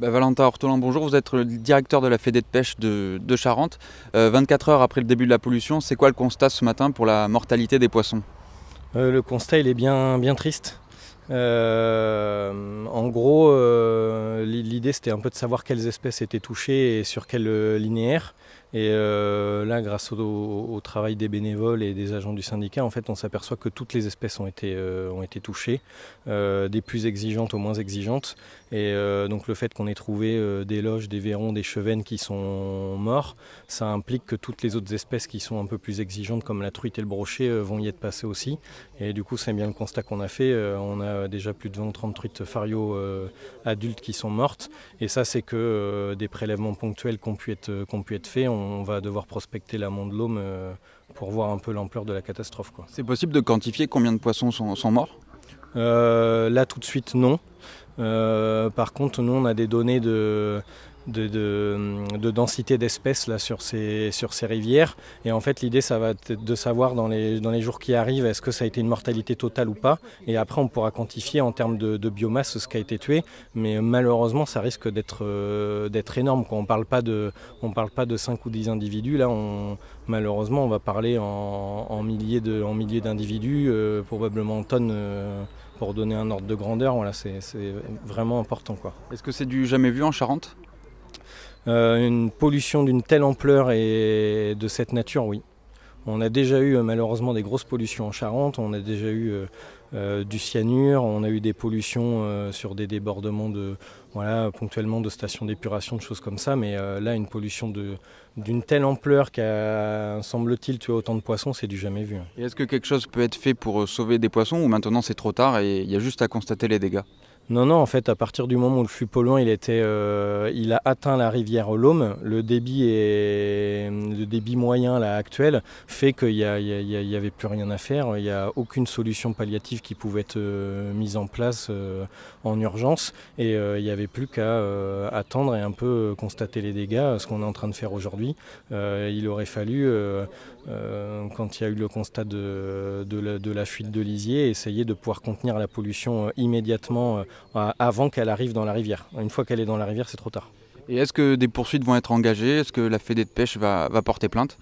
Valentin Ortolin, bonjour, vous êtes le directeur de la Fédé de pêche de Charente. 24 heures après le début de la pollution, c'est quoi le constat ce matin pour la mortalité des poissons? Le constat il est bien triste. En gros, l'idée c'était un peu de savoir quelles espèces étaient touchées et sur quel linéaire. Et là, grâce au travail des bénévoles et des agents du syndicat, en fait, on s'aperçoit que toutes les espèces ont été touchées, des plus exigeantes aux moins exigeantes. Et donc le fait qu'on ait trouvé des loches, des vairons, des chevennes qui sont morts, ça implique que toutes les autres espèces qui sont un peu plus exigeantes, comme la truite et le brochet, vont y être passées aussi. Et du coup, c'est bien le constat qu'on a fait. On a déjà plus de 20 ou 30 truites fario adultes qui sont mortes. Et ça, c'est que des prélèvements ponctuels qui ont pu être faits. On va devoir prospecter l'amont de l'Aume pour voir un peu l'ampleur de la catastrophe, quoi. C'est possible de quantifier combien de poissons sont morts? Là, tout de suite, non. Par contre, nous, on a des données de densité d'espèces là sur ces rivières, et en fait l'idée ça va être de savoir dans les jours qui arrivent est-ce que ça a été une mortalité totale ou pas, et après on pourra quantifier en termes de biomasse ce qui a été tué, mais malheureusement ça risque d'être énorme, quoi. On parle pas de 5 ou 10 individus là, malheureusement on va parler en milliers d'individus, probablement en tonnes, pour donner un ordre de grandeur. Voilà, c'est vraiment important, quoi. Est-ce que c'est du jamais vu en Charente? Une pollution d'une telle ampleur et de cette nature, oui. On a déjà eu malheureusement des grosses pollutions en Charente, on a déjà eu du cyanure, on a eu des pollutions sur des débordements ponctuellement de stations d'épuration, de choses comme ça, mais là une pollution d'une telle ampleur qu'a, semble-t-il, tué autant de poissons, c'est du jamais vu. Et est-ce que quelque chose peut être fait pour sauver des poissons, ou maintenant c'est trop tard et il y a juste à constater les dégâts? Non, en fait, à partir du moment où le flux polluant il a atteint la rivière Laume, le débit moyen là, actuel fait qu'il n'y avait plus rien à faire. Il n'y a aucune solution palliative qui pouvait être mise en place en urgence, et il n'y avait plus qu'à attendre et un peu constater les dégâts, ce qu'on est en train de faire aujourd'hui. Il aurait fallu, quand il y a eu le constat de la fuite de lisier, essayer de pouvoir contenir la pollution immédiatement, avant qu'elle arrive dans la rivière. Une fois qu'elle est dans la rivière, c'est trop tard. Et est-ce que des poursuites vont être engagées? Est-ce que la Fédé de pêche va porter plainte?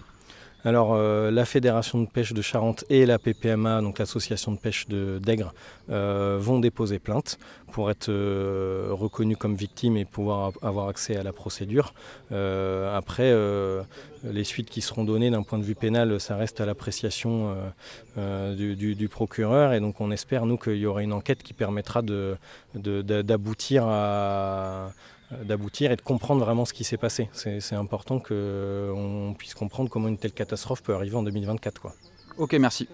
Alors la Fédération de pêche de Charente et la PPMA, donc l'association de pêche d'Aigre, vont déposer plainte pour être reconnus comme victimes et pouvoir avoir accès à la procédure. Après, les suites qui seront données d'un point de vue pénal, ça reste à l'appréciation du procureur, et donc on espère, nous, qu'il y aura une enquête qui permettra d'aboutir et de comprendre vraiment ce qui s'est passé. C'est important qu'on puisse comprendre comment une telle catastrophe peut arriver en 2024, quoi. Ok, merci.